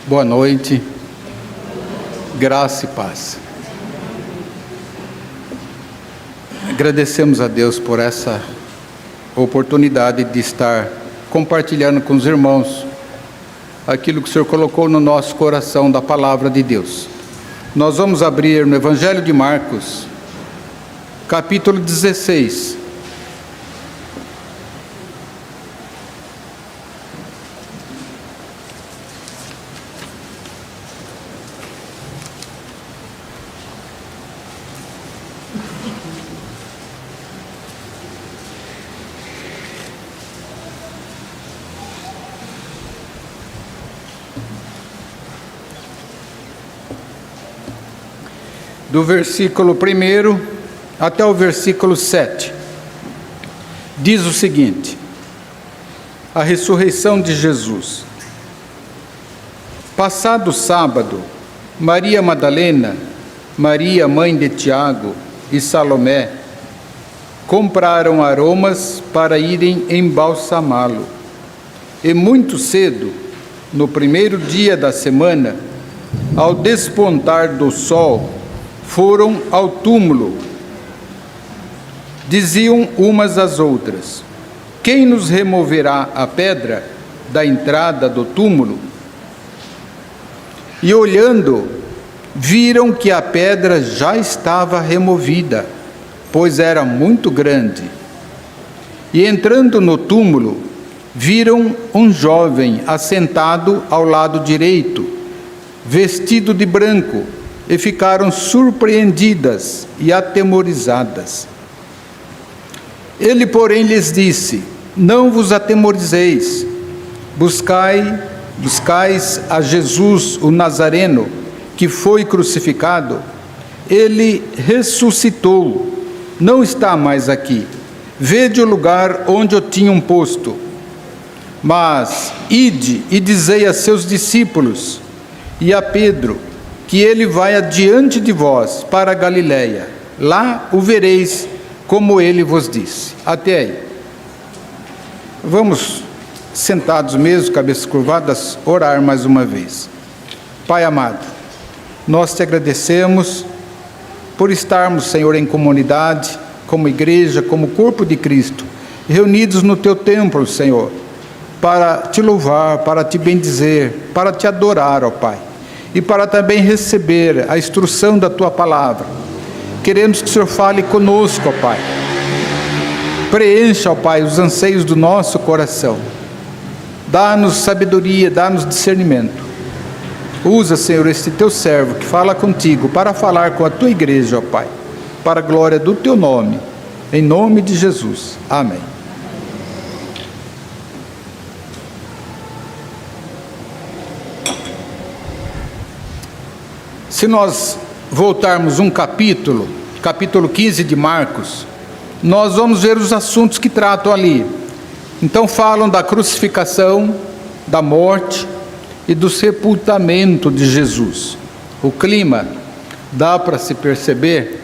Boa noite, graça e paz. Agradecemos a Deus por essa oportunidade de estar compartilhando com os irmãos aquilo que o Senhor colocou no nosso coração da palavra de Deus. Nós vamos abrir no Evangelho de Marcos, capítulo 16. Do versículo 1 até o versículo 7, diz o seguinte: a ressurreição de Jesus. Passado o sábado, Maria Madalena, Maria mãe de Tiago e Salomé compraram aromas para irem embalsamá-lo. E muito cedo, no primeiro dia da semana, ao despontar do sol, foram ao túmulo. Diziam umas às outras: quem nos removerá a pedra da entrada do túmulo? E olhando, viram que a pedra já estava removida, pois era muito grande. E entrando no túmulo, viram um jovem assentado ao lado direito, vestido de branco, e ficaram surpreendidas e atemorizadas. Ele, porém, lhes disse: não vos atemorizeis, buscais a Jesus, o Nazareno, que foi crucificado. Ele ressuscitou, não está mais aqui. Vede o lugar onde o tinham posto. Mas ide e dizei a seus discípulos e a Pedro que ele vai adiante de vós para a Galiléia. Lá o vereis, como ele vos disse. Até aí. Vamos, sentados mesmo, cabeças curvadas, orar mais uma vez. Pai amado, nós te agradecemos por estarmos, Senhor, em comunidade, como igreja, como corpo de Cristo, reunidos no teu templo, Senhor, para te louvar, para te bendizer, para te adorar, ó Pai, e para também receber a instrução da tua palavra. Queremos que o Senhor fale conosco, ó Pai. Preencha, ó Pai, os anseios do nosso coração. Dá-nos sabedoria, dá-nos discernimento. Usa, Senhor, este teu servo que fala contigo para falar com a tua igreja, ó Pai, para a glória do teu nome, em nome de Jesus. Amém. Se nós voltarmos um capítulo 15 de Marcos, nós vamos ver os assuntos que tratam ali. Então falam da crucificação, da morte e do sepultamento de Jesus. O clima dá para se perceber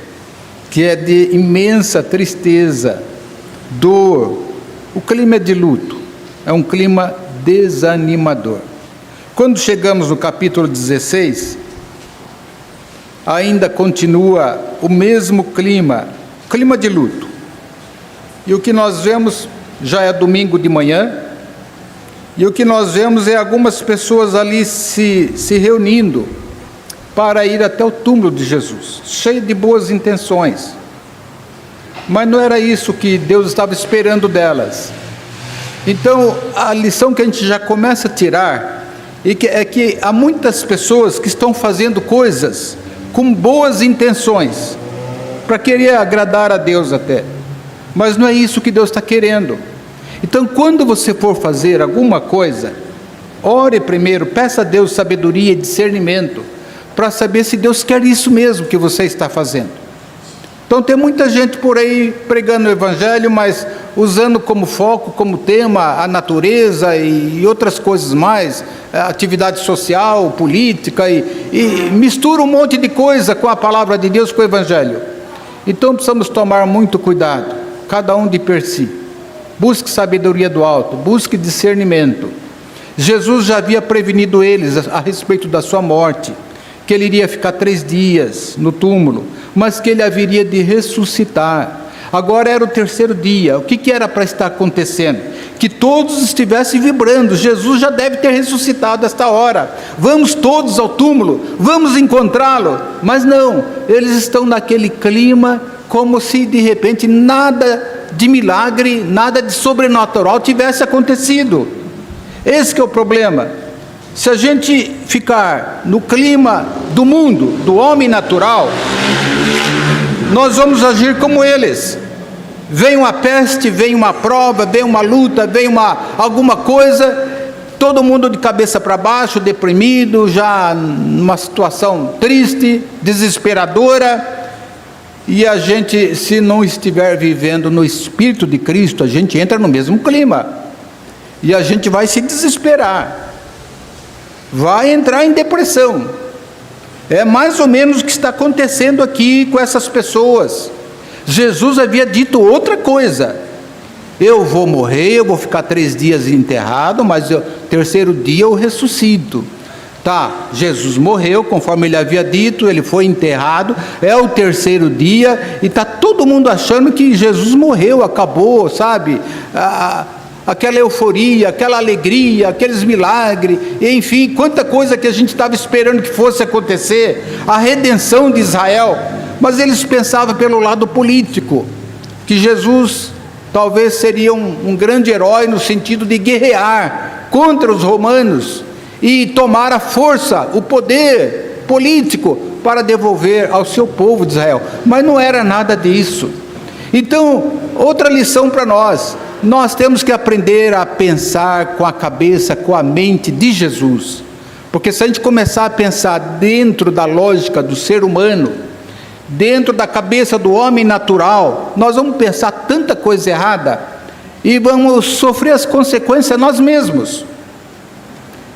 que é de imensa tristeza, dor. O clima é de luto, é um clima desanimador. Quando chegamos no capítulo 16, ainda continua o mesmo clima de luto. E o que nós vemos, já é domingo de manhã, e o que nós vemos é algumas pessoas ali se reunindo para ir até o túmulo de Jesus, cheio de boas intenções. Mas não era isso que Deus estava esperando delas. Então, a lição que a gente já começa a tirar é que há muitas pessoas que estão fazendo coisas com boas intenções, para querer agradar a Deus até, mas não é isso que Deus está querendo. Então, quando você for fazer alguma coisa, ore primeiro, peça a Deus sabedoria e discernimento, para saber se Deus quer isso mesmo que você está fazendo. Então, tem muita gente por aí pregando o Evangelho, mas usando como foco, como tema, a natureza e outras coisas mais, atividade social, política, e mistura um monte de coisa com a palavra de Deus, com o Evangelho. Então precisamos tomar muito cuidado, cada um de per si. Busque sabedoria do alto, busque discernimento. Jesus já havia prevenido eles a respeito da sua morte, que ele iria ficar 3 dias no túmulo, mas que ele haveria de ressuscitar. Agora era o 3º dia. O que era para estar acontecendo? Que todos estivessem vibrando. Jesus já deve ter ressuscitado esta hora. Vamos todos ao túmulo, vamos encontrá-lo. Mas não, eles estão naquele clima como se de repente nada de milagre, nada de sobrenatural tivesse acontecido. Esse que é o problema. Se a gente ficar no clima do mundo, do homem natural, nós vamos agir como eles. Vem uma peste, vem uma prova, vem uma luta, vem alguma coisa, todo mundo de cabeça para baixo, deprimido, já numa situação triste, desesperadora, e a gente, se não estiver vivendo no Espírito de Cristo, a gente entra no mesmo clima, e a gente vai se desesperar, vai entrar em depressão. É mais ou menos o que está acontecendo aqui com essas pessoas. Jesus havia dito outra coisa: eu vou morrer, eu vou ficar 3 dias enterrado, mas no 3º dia eu ressuscito. Tá, Jesus morreu, conforme ele havia dito, ele foi enterrado, é o 3º dia, e está todo mundo achando que Jesus morreu, acabou, sabe? Aquela euforia, aquela alegria, aqueles milagres, enfim, quanta coisa que a gente estava esperando que fosse acontecer, a redenção de Israel. Mas eles pensavam pelo lado político, que Jesus talvez seria um grande herói no sentido de guerrear contra os romanos e tomar a força, o poder político para devolver ao seu povo de Israel. Mas não era nada disso. Então, outra lição para nós: nós temos que aprender a pensar com a cabeça, com a mente de Jesus. Porque se a gente começar a pensar dentro da lógica do ser humano, dentro da cabeça do homem natural, nós vamos pensar tanta coisa errada e vamos sofrer as consequências nós mesmos.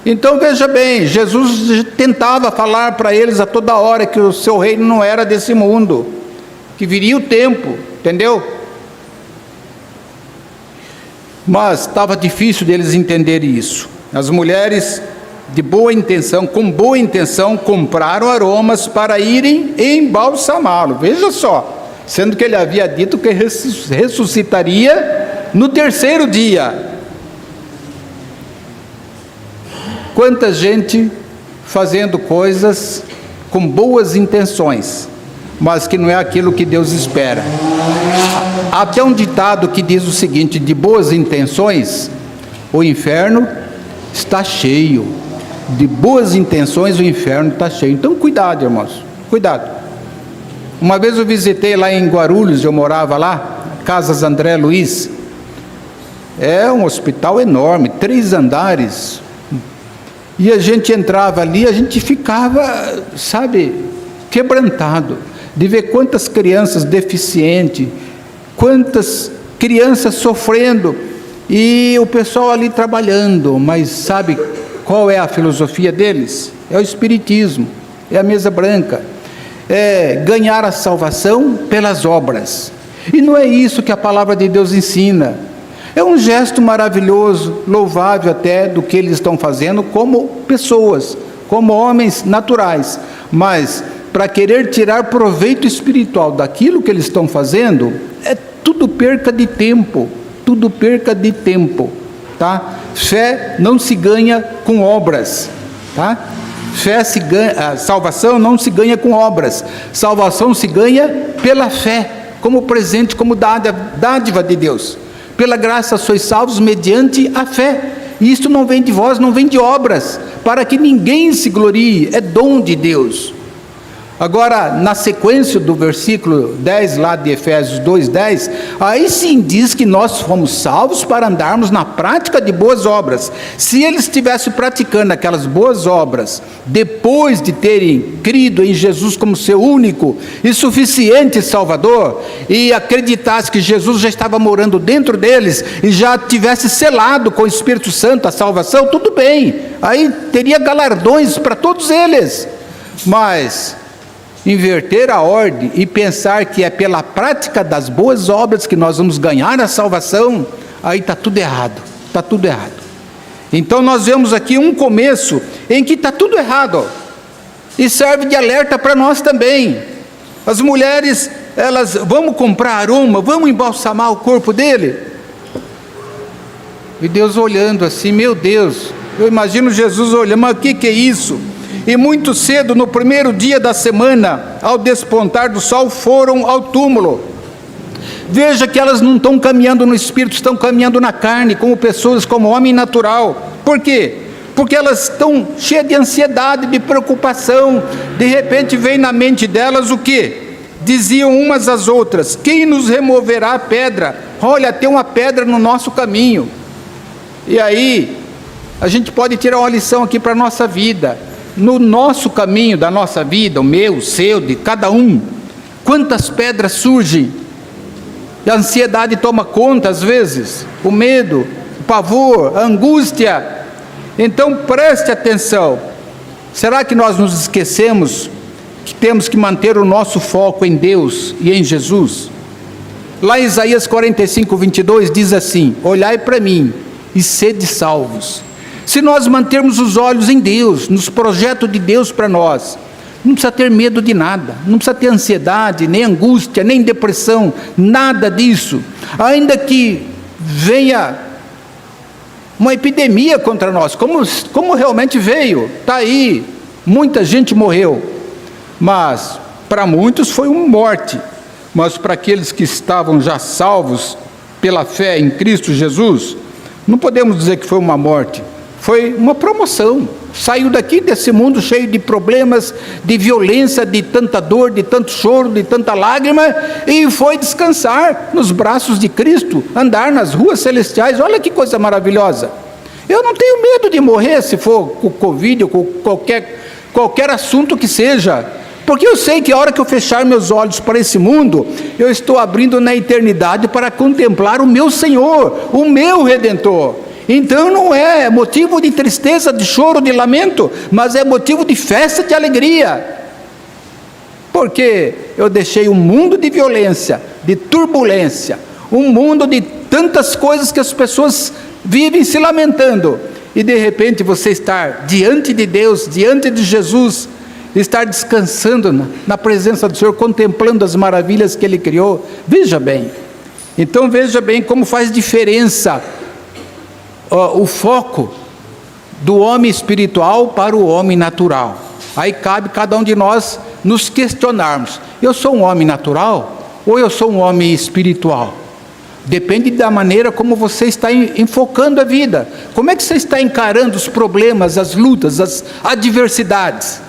Então veja bem, Jesus tentava falar para eles a toda hora que o seu reino não era desse mundo, que viria o tempo, entendeu? Mas estava difícil deles entenderem isso. As mulheres de boa intenção, com boa intenção, compraram aromas para irem embalsamá-lo. Veja só, sendo que ele havia dito que ressuscitaria no 3º dia. Quanta gente fazendo coisas com boas intenções, mas que não é aquilo que Deus espera. Há até um ditado que diz o seguinte: de boas intenções o inferno está cheio. De boas intenções o inferno está cheio. Então cuidado, irmãos, cuidado. Uma vez eu visitei lá em Guarulhos, eu morava lá, Casas André Luiz. É um hospital enorme, 3 andares, e a gente entrava ali, a gente ficava, sabe, quebrantado, de ver quantas crianças deficientes, quantas crianças sofrendo, e o pessoal ali trabalhando. Mas sabe qual é a filosofia deles? É o espiritismo, é a mesa branca, é ganhar a salvação pelas obras. E não é isso que a palavra de Deus ensina. É um gesto maravilhoso, louvável até, do que eles estão fazendo como pessoas, como homens naturais, mas para querer tirar proveito espiritual daquilo que eles estão fazendo, é tudo perca de tempo, tudo perca de tempo, tá? Fé não se ganha com obras, tá? Fé se ganha, salvação não se ganha com obras, salvação se ganha pela fé, como presente, como dádiva de Deus. Pela graça sois salvos mediante a fé, e isto não vem de vós, não vem de obras, para que ninguém se glorie, é dom de Deus. Agora, na sequência do versículo 10, lá de Efésios 2:10, aí sim diz que nós fomos salvos para andarmos na prática de boas obras. Se eles estivessem praticando aquelas boas obras, depois de terem crido em Jesus como seu único e suficiente Salvador, e acreditassem que Jesus já estava morando dentro deles, e já tivesse selado com o Espírito Santo a salvação, tudo bem, aí teria galardões para todos eles. Mas inverter a ordem e pensar que é pela prática das boas obras que nós vamos ganhar a salvação, aí está tudo errado, está tudo errado. Então nós vemos aqui um começo em que está tudo errado, e serve de alerta para nós também. As mulheres, elas, vamos comprar aroma, vamos embalsamar o corpo dele. E Deus olhando assim, meu Deus, eu imagino Jesus olhando, mas o que é isso? E muito cedo, no primeiro dia da semana, ao despontar do sol, foram ao túmulo. Veja que elas não estão caminhando no espírito, estão caminhando na carne, como pessoas, como homem natural. Por quê? Porque elas estão cheias de ansiedade, de preocupação. De repente vem na mente delas o quê? Diziam umas às outras: quem nos removerá a pedra? Olha, tem uma pedra no nosso caminho. E aí, a gente pode tirar uma lição aqui para a nossa vida. No nosso caminho da nossa vida, o meu, o seu, de cada um, quantas pedras surgem? E a ansiedade toma conta às vezes, o medo, o pavor, a angústia. Então preste atenção. Será que nós nos esquecemos que temos que manter o nosso foco em Deus e em Jesus? Lá em Isaías 45, 22 diz assim: olhai para mim e sede salvos. Se nós mantermos os olhos em Deus, nos projetos de Deus para nós, não precisa ter medo de nada, não precisa ter ansiedade, nem angústia, nem depressão, nada disso. Ainda que venha uma epidemia contra nós, como realmente veio, está aí, muita gente morreu, mas para muitos foi uma morte, mas para aqueles que estavam já salvos pela fé em Cristo Jesus, não podemos dizer que foi uma morte, foi uma promoção. Saiu daqui desse mundo cheio de problemas, de violência, de tanta dor, de tanto choro, de tanta lágrima, e foi descansar nos braços de Cristo, andar nas ruas celestiais. Olha que coisa maravilhosa. Eu não tenho medo de morrer, se for com Covid ou com qualquer assunto que seja, porque eu sei que a hora que eu fechar meus olhos para esse mundo, eu estou abrindo na eternidade para contemplar o meu Senhor, o meu Redentor. Então não é motivo de tristeza, de choro, de lamento, mas é motivo de festa, de alegria, porque eu deixei um mundo de violência, de turbulência, um mundo de tantas coisas que as pessoas vivem se lamentando, e de repente você estar diante de Deus, diante de Jesus, estar descansando na presença do Senhor, contemplando as maravilhas que Ele criou. Veja bem, então veja bem como faz diferença o foco do homem espiritual para o homem natural. Aí cabe cada um de nós nos questionarmos: eu sou um homem natural ou eu sou um homem espiritual? Depende da maneira como você está enfocando a vida. Como é que você está encarando os problemas, as lutas, as adversidades?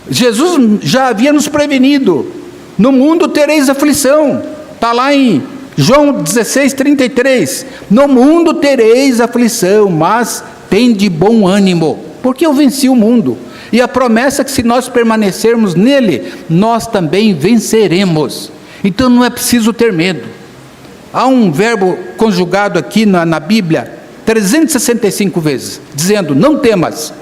Jesus já havia nos prevenido: no mundo tereis aflição. Está lá em João 16, 33, no mundo tereis aflição, mas tende bom ânimo, porque eu venci o mundo. E a promessa é que se nós permanecermos nele, nós também venceremos. Então não é preciso ter medo. Há um verbo conjugado aqui na Bíblia, 365 vezes, dizendo: não temas.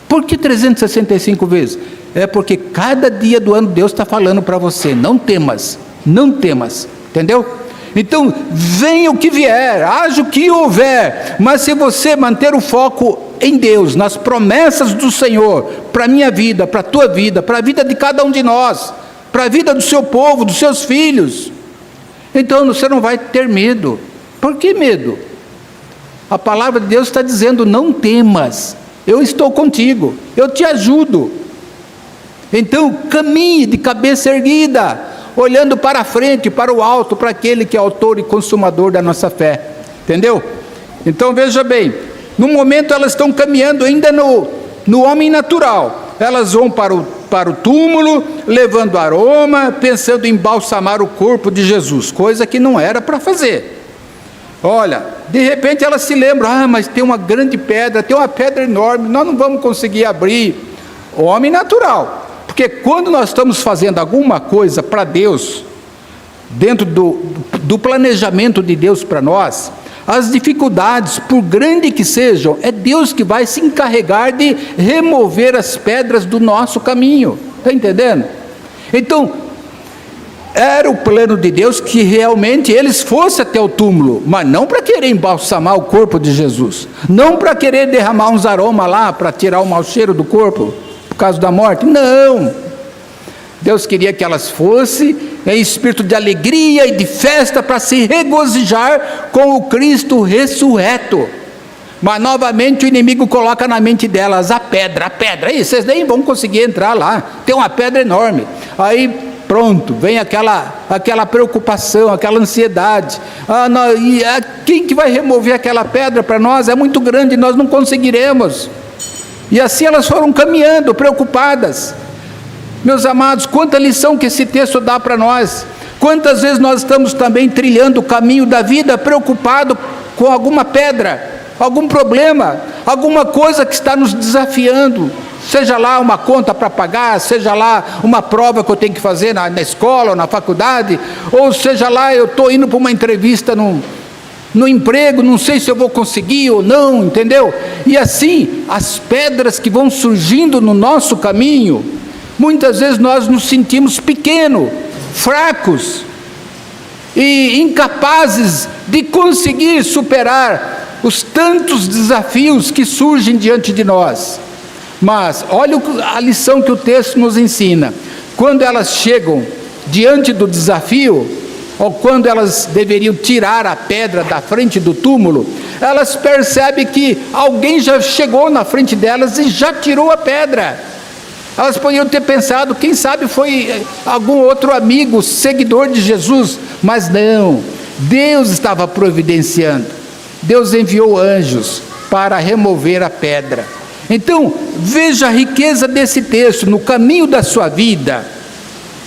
Por que 365 vezes? É porque cada dia do ano Deus está falando para você: não temas, não temas, entendeu? Então, venha o que vier, haja o que houver, mas se você manter o foco em Deus, nas promessas do Senhor, para a minha vida, para a tua vida, para a vida de cada um de nós, para a vida do seu povo, dos seus filhos, então você não vai ter medo. Por que medo? A palavra de Deus está dizendo: não temas, eu estou contigo, eu te ajudo. Então caminhe de cabeça erguida, olhando para a frente, para o alto, para aquele que é autor e consumador da nossa fé, entendeu? Então veja bem, no momento elas estão caminhando ainda no homem natural, elas vão para o túmulo, levando aroma, pensando em embalsamar o corpo de Jesus, coisa que não era para fazer. Olha, de repente elas se lembram: mas tem uma grande pedra, tem uma pedra enorme, nós não vamos conseguir abrir. O homem natural. Porque quando nós estamos fazendo alguma coisa para Deus, dentro do planejamento de Deus para nós, as dificuldades, por grande que sejam, é Deus que vai se encarregar de remover as pedras do nosso caminho. Está entendendo? Então, era o plano de Deus que realmente eles fossem até o túmulo, mas não para querer embalsamar o corpo de Jesus, não para querer derramar uns aromas lá, para tirar o mau cheiro do corpo, por causa da morte, não. Deus queria que elas fossem em espírito de alegria e de festa, para se regozijar com o Cristo ressurreto. Mas novamente o inimigo coloca na mente delas a pedra, aí vocês nem vão conseguir entrar lá, tem uma pedra enorme. Aí pronto, vem aquela preocupação, aquela ansiedade. Quem que vai remover aquela pedra para nós? É muito grande, nós não conseguiremos. E assim elas foram caminhando, preocupadas. Meus amados, quanta lição que esse texto dá para nós. Quantas vezes nós estamos também trilhando o caminho da vida, preocupado com alguma pedra, algum problema, alguma coisa que está nos desafiando, seja lá uma conta para pagar, seja lá uma prova que eu tenho que fazer na escola ou na faculdade, ou seja lá eu estou indo para uma entrevista no emprego, não sei se eu vou conseguir ou não, entendeu? E assim, as pedras que vão surgindo no nosso caminho, muitas vezes nós nos sentimos pequenos, fracos e incapazes de conseguir superar os tantos desafios que surgem diante de nós. Mas olha a lição que o texto nos ensina. Quando elas chegam diante do desafio, ou quando elas deveriam tirar a pedra da frente do túmulo, elas percebem que alguém já chegou na frente delas e já tirou a pedra. Elas poderiam ter pensado, quem sabe foi algum outro amigo, seguidor de Jesus, mas não, Deus estava providenciando. Deus enviou anjos para remover a pedra. Então, veja a riqueza desse texto. No caminho da sua vida,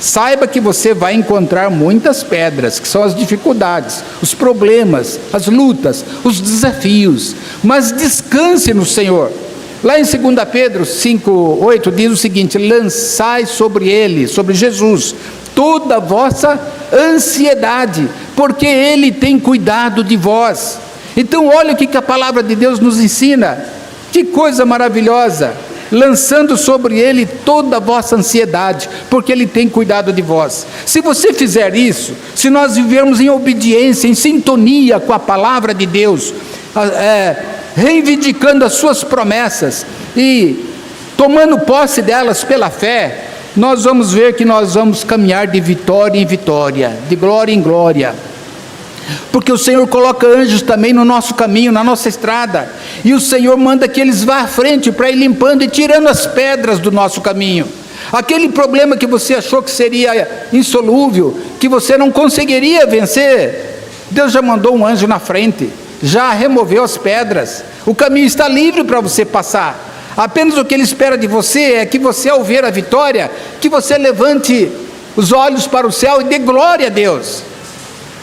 saiba que você vai encontrar muitas pedras, que são as dificuldades, os problemas, as lutas, os desafios, mas descanse no Senhor. Lá em 2 Pedro 5:8 diz o seguinte: lançai sobre ele, sobre Jesus, toda a vossa ansiedade, porque ele tem cuidado de vós. Então olha o que a palavra de Deus nos ensina, que coisa maravilhosa, lançando sobre ele toda a vossa ansiedade, porque ele tem cuidado de vós. Se você fizer isso, se nós vivermos em obediência, em sintonia com a palavra de Deus, reivindicando as suas promessas e tomando posse delas pela fé, nós vamos ver que nós vamos caminhar de vitória em vitória, de glória em glória. Porque o Senhor coloca anjos também no nosso caminho, na nossa estrada, e o Senhor manda que eles vá à frente para ir limpando e tirando as pedras do nosso caminho. Aquele problema que você achou que seria insolúvel, que você não conseguiria vencer, Deus já mandou um anjo na frente, já removeu as pedras, o caminho está livre para você passar. Apenas o que Ele espera de você é que você, ao ver a vitória, que você levante os olhos para o céu e dê glória a Deus.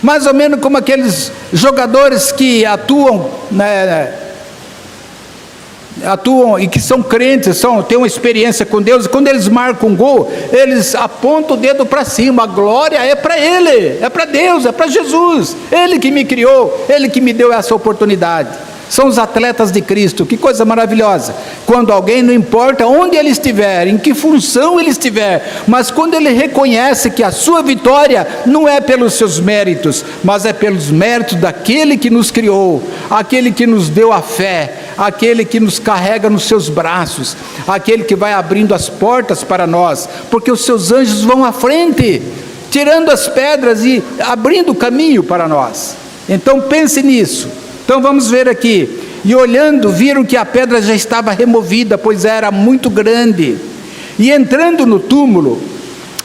Mais ou menos como aqueles jogadores que atuam e que são crentes, têm uma experiência com Deus, e quando eles marcam um gol, eles apontam o dedo para cima, a glória é para Ele, é para Deus, é para Jesus, Ele que me criou, Ele que me deu essa oportunidade. São os atletas de Cristo, que coisa maravilhosa, quando alguém, não importa onde ele estiver, em que função ele estiver, mas quando ele reconhece que a sua vitória não é pelos seus méritos, mas é pelos méritos daquele que nos criou, aquele que nos deu a fé, aquele que nos carrega nos seus braços, aquele que vai abrindo as portas para nós, porque os seus anjos vão à frente, tirando as pedras e abrindo o caminho para nós. Então pense nisso. Então vamos ver aqui, e olhando viram que a pedra já estava removida, pois era muito grande, e entrando no túmulo,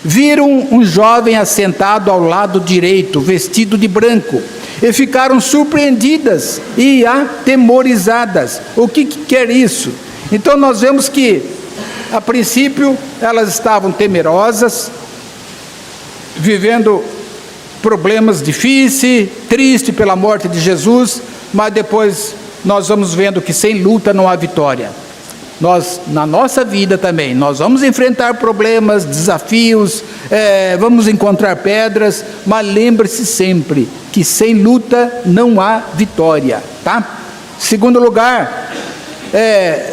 viram um jovem assentado ao lado direito, vestido de branco, e ficaram surpreendidas e atemorizadas. O que quer isso? Então nós vemos que, a princípio, elas estavam temerosas, vivendo problemas difíceis, triste pela morte de Jesus, mas depois nós vamos vendo que sem luta não há vitória. Nós, na nossa vida também, nós vamos enfrentar problemas, desafios, vamos encontrar pedras, mas lembre-se sempre que sem luta não há vitória, tá? Segundo lugar,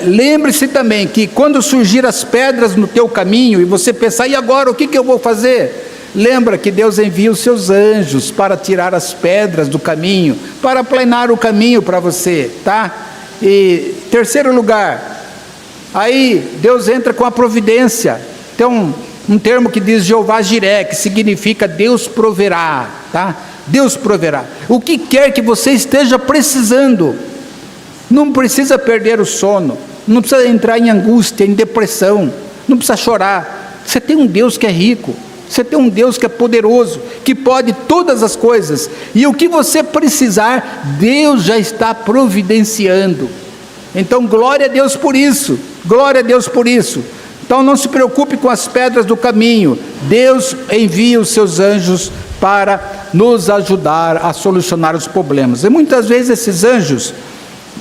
lembre-se também que quando surgir as pedras no teu caminho e você pensar, e agora o que eu vou fazer? lembra que Deus envia os seus anjos para tirar as pedras do caminho, para aplanar o caminho para você, tá? E terceiro lugar, aí Deus entra com a providência. Tem um termo que diz Jeová Jiré, que significa Deus proverá, tá? Deus proverá. O que quer que você esteja precisando, não precisa perder o sono, não precisa entrar em angústia, em depressão, não precisa chorar. Você tem um Deus que é rico, você tem um Deus que é poderoso, que pode todas as coisas, e o que você precisar, Deus já está providenciando. Então glória a Deus por isso, glória a Deus por isso. Então não se preocupe com as pedras do caminho, Deus envia os seus anjos para nos ajudar a solucionar os problemas. E muitas vezes esses anjos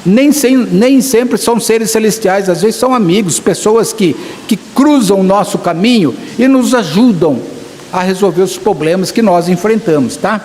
nem sempre são seres celestiais, às vezes são amigos, pessoas que cruzam o nosso caminho e nos ajudam a resolver os problemas que nós enfrentamos, tá?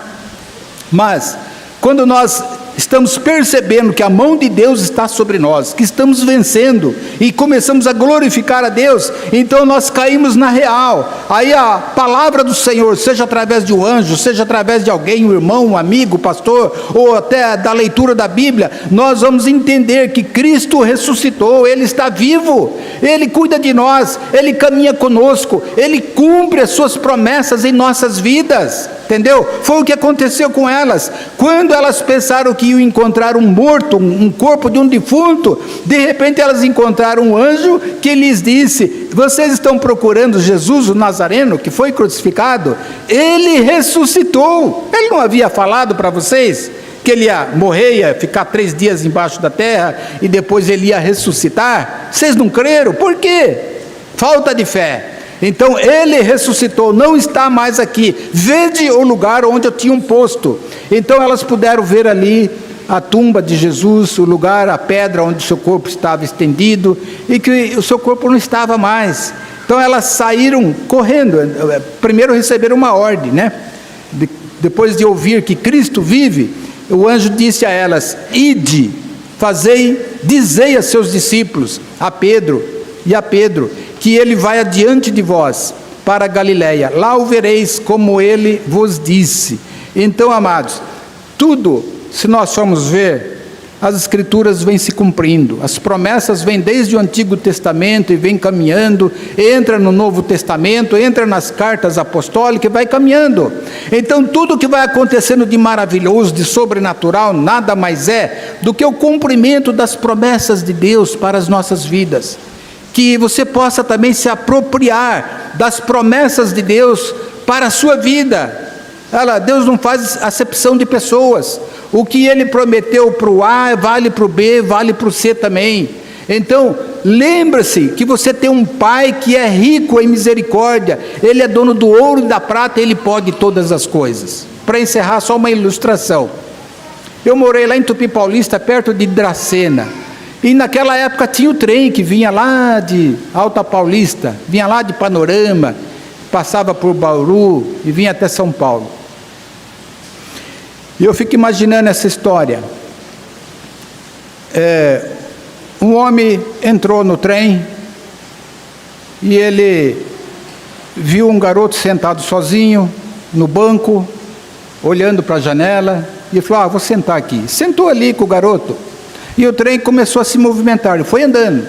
Mas quando nós estamos percebendo que a mão de Deus está sobre nós, que estamos vencendo e começamos a glorificar a Deus, então nós caímos na real. Aí a palavra do Senhor, seja através de um anjo, seja através de alguém, um irmão, um amigo, pastor, ou até da leitura da Bíblia, nós vamos entender que Cristo ressuscitou, Ele está vivo, Ele cuida de nós, Ele caminha conosco, Ele cumpre as suas promessas em nossas vidas, entendeu? Foi o que aconteceu com elas. Quando elas pensaram que iam encontrar um morto, um corpo de um defunto, de repente elas encontraram um anjo que lhes disse: vocês estão procurando Jesus, o Nazareno, que foi crucificado? Ele ressuscitou. Ele não havia falado para vocês que ele ia morrer, ia ficar 3 dias embaixo da terra e depois ele ia ressuscitar? Vocês não creram? Por quê? Falta de fé. Então ele ressuscitou, não está mais aqui. Vede o lugar onde eu tinha um posto. Então elas puderam ver ali a tumba de Jesus, o lugar, a pedra onde o seu corpo estava estendido, e que o seu corpo não estava mais. Então elas saíram correndo. Primeiro receberam uma ordem, né? Depois de ouvir que Cristo vive, o anjo disse a elas: ide, dizei a seus discípulos, a Pedro, que ele vai adiante de vós para a Galiléia, lá o vereis como ele vos disse. Então, amados, tudo, se nós formos ver, as escrituras vêm se cumprindo, as promessas vêm desde o Antigo Testamento e vêm caminhando, entra no Novo Testamento, entra nas cartas apostólicas e vai caminhando. Então tudo que vai acontecendo de maravilhoso, de sobrenatural, nada mais é do que o cumprimento das promessas de Deus para as nossas vidas. Que você possa também se apropriar das promessas de Deus para a sua vida. Deus não faz acepção de pessoas. O que Ele prometeu para o A, vale para o B, vale para o C também. Então, lembre-se que você tem um Pai que é rico em misericórdia. Ele é dono do ouro e da prata, Ele pode todas as coisas. Para encerrar, só uma ilustração. Eu morei lá em Tupi Paulista, perto de Dracena. E naquela época tinha o trem que vinha lá de Alta Paulista, vinha lá de Panorama, passava por Bauru e vinha até São Paulo. E eu fico imaginando essa história. Um homem entrou no trem e ele viu um garoto sentado sozinho no banco, olhando para a janela, e falou: vou sentar aqui. Sentou ali com o garoto. E o trem começou a se movimentar, ele foi andando.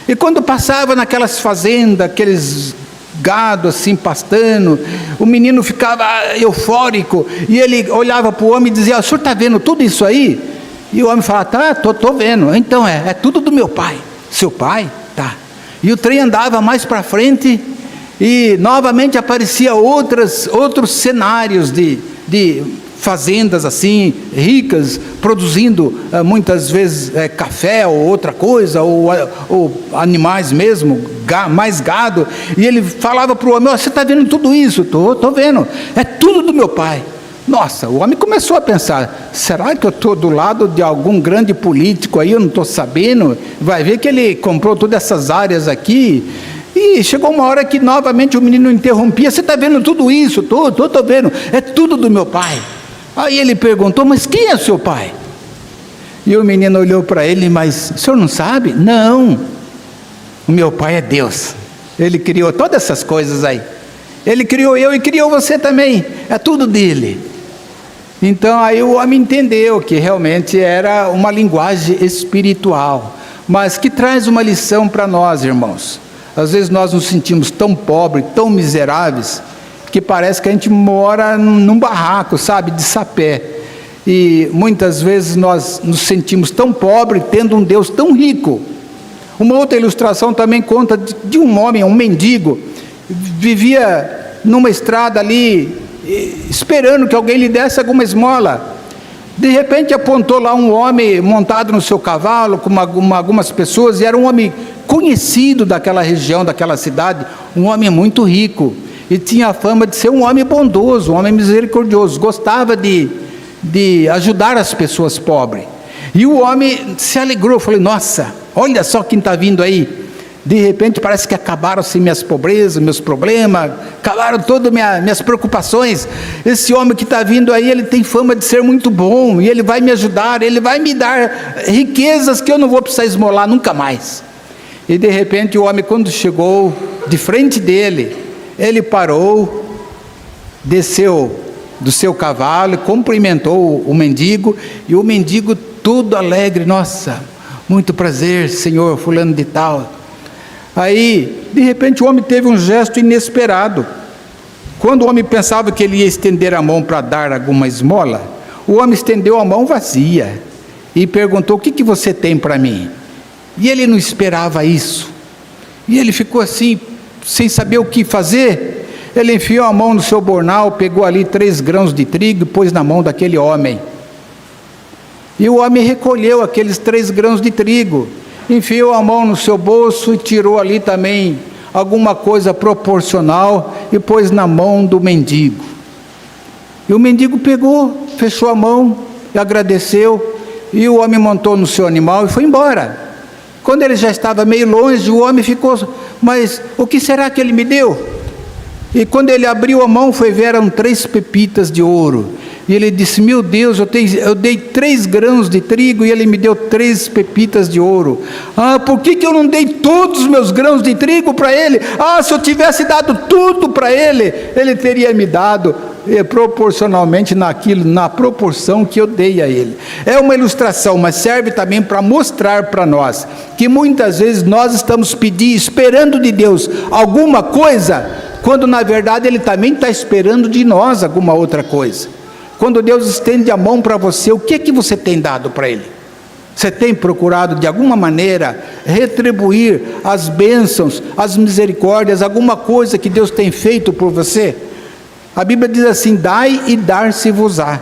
E quando passava naquelas fazendas, aqueles gado assim pastando, o menino ficava eufórico, e ele olhava para o homem e dizia: o senhor está vendo tudo isso aí? E o homem falava: estou vendo. Então é tudo do meu pai. Seu pai? Tá. E o trem andava mais para frente, e novamente aparecia outros cenários de fazendas assim, ricas, produzindo muitas vezes café ou outra coisa, ou animais mesmo, mais gado. E ele falava para o homem: você está vendo tudo isso? Estou vendo, é tudo do meu pai. Nossa, o homem começou a pensar: será que eu estou do lado de algum grande político aí, eu não estou sabendo? Vai ver que ele comprou todas essas áreas aqui. E chegou uma hora que novamente o menino interrompia: você está vendo tudo isso? Estou vendo, é tudo do meu pai. Aí ele perguntou: mas quem é o seu pai? E o menino olhou para ele: mas o senhor não sabe? Não, o meu pai é Deus, ele criou todas essas coisas aí. Ele criou eu e criou você também, é tudo dele. Então aí o homem entendeu que realmente era uma linguagem espiritual, mas que traz uma lição para nós, irmãos. Às vezes nós nos sentimos tão pobres, tão miseráveis, que parece que a gente mora num barraco, sabe, de sapé. E muitas vezes nós nos sentimos tão pobres, tendo um Deus tão rico. Uma outra ilustração também conta de um homem, um mendigo, vivia numa estrada ali, esperando que alguém lhe desse alguma esmola. De repente apontou lá um homem montado no seu cavalo, com algumas pessoas, e era um homem conhecido daquela região, daquela cidade, um homem muito rico, e tinha a fama de ser um homem bondoso, um homem misericordioso, gostava de ajudar as pessoas pobres. E o homem se alegrou, falou: nossa, olha só quem está vindo aí. De repente parece que acabaram-se minhas pobrezas, meus problemas, acabaram todas minhas preocupações. Esse homem que está vindo aí, ele tem fama de ser muito bom, e ele vai me ajudar, ele vai me dar riquezas que eu não vou precisar esmolar nunca mais. E de repente o homem, quando chegou de frente dele, ele parou, desceu do seu cavalo, cumprimentou o mendigo, e o mendigo todo alegre: nossa, muito prazer, senhor fulano de tal. Aí, de repente, o homem teve um gesto inesperado. Quando o homem pensava que ele ia estender a mão para dar alguma esmola, o homem estendeu a mão vazia e perguntou: o que você tem para mim? E ele não esperava isso. E ele ficou assim, sem saber o que fazer. Ele enfiou a mão no seu bornal, pegou ali 3 grãos de trigo e pôs na mão daquele homem. E o homem recolheu aqueles 3 grãos de trigo, enfiou a mão no seu bolso e tirou ali também alguma coisa proporcional e pôs na mão do mendigo. E o mendigo pegou, fechou a mão e agradeceu, e o homem montou no seu animal e foi embora. Quando ele já estava meio longe, o homem ficou: mas o que será que ele me deu? E quando ele abriu a mão, foi ver, eram 3 pepitas de ouro. E ele disse: meu Deus, eu dei 3 grãos de trigo e ele me deu 3 pepitas de ouro. Por que eu não dei todos os meus grãos de trigo para ele? Se eu tivesse dado tudo para ele, ele teria me dado proporcionalmente na proporção que eu dei a ele. É uma ilustração, mas serve também para mostrar para nós que muitas vezes nós estamos esperando de Deus alguma coisa, quando na verdade Ele também está esperando de nós alguma outra coisa. Quando Deus estende a mão para você, o que é que você tem dado para Ele? Você tem procurado de alguma maneira retribuir as bênçãos, as misericórdias, alguma coisa que Deus tem feito por você? A Bíblia diz assim: dai e dar-se-vos-á,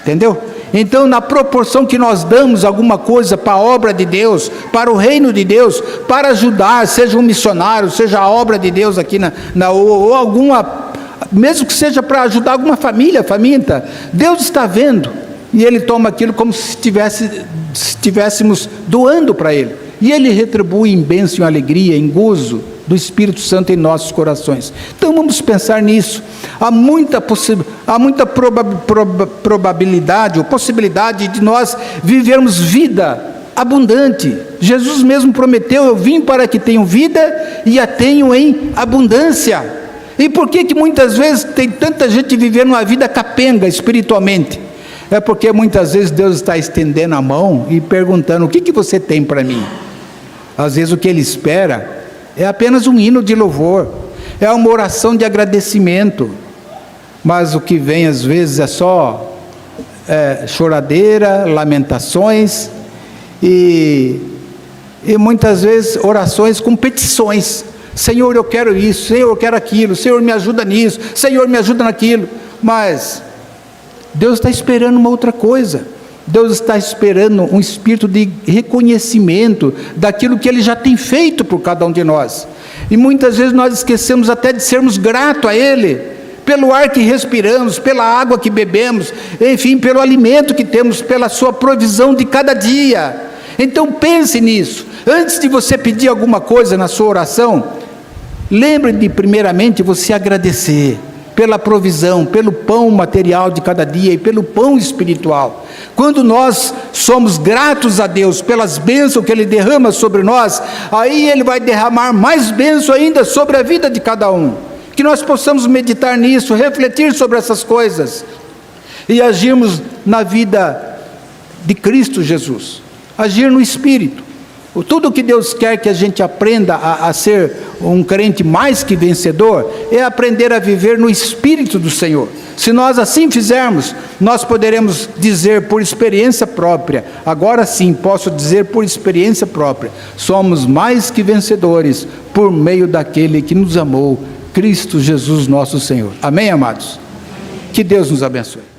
entendeu? Então, na proporção que nós damos alguma coisa para a obra de Deus, para o reino de Deus, para ajudar, seja um missionário, seja a obra de Deus aqui ou alguma, mesmo que seja para ajudar alguma família faminta, Deus está vendo, e Ele toma aquilo como se estivéssemos doando para Ele, e Ele retribui em bênção, em alegria, em gozo do Espírito Santo em nossos corações. Então vamos pensar nisso. Há muita probabilidade ou possibilidade de nós vivermos vida abundante. Jesus mesmo prometeu: eu vim para que tenham vida e a tenham em abundância. E por que muitas vezes tem tanta gente vivendo uma vida capenga espiritualmente? É porque muitas vezes Deus está estendendo a mão e perguntando: o que você tem para mim? Às vezes o que Ele espera é apenas um hino de louvor, é uma oração de agradecimento, mas o que vem às vezes é só choradeira, lamentações e muitas vezes orações com petições: Senhor, eu quero isso, Senhor, eu quero aquilo, Senhor, me ajuda nisso, Senhor, me ajuda naquilo. Mas Deus está esperando uma outra coisa. Deus está esperando um espírito de reconhecimento daquilo que Ele já tem feito por cada um de nós. E muitas vezes nós esquecemos até de sermos gratos a Ele, pelo ar que respiramos, pela água que bebemos, enfim, pelo alimento que temos, pela sua provisão de cada dia. Então pense nisso. Antes de você pedir alguma coisa na sua oração, lembre de primeiramente você agradecer pela provisão, pelo pão material de cada dia e pelo pão espiritual. Quando nós somos gratos a Deus pelas bênçãos que Ele derrama sobre nós, aí Ele vai derramar mais bênção ainda sobre a vida de cada um. Que nós possamos meditar nisso, refletir sobre essas coisas e agirmos na vida de Cristo Jesus, agir no Espírito. Tudo que Deus quer que a gente aprenda a ser um crente mais que vencedor, é aprender a viver no Espírito do Senhor. Se nós assim fizermos, nós poderemos dizer por experiência própria, agora sim posso dizer por experiência própria, somos mais que vencedores por meio daquele que nos amou, Cristo Jesus nosso Senhor. Amém, amados? Que Deus nos abençoe.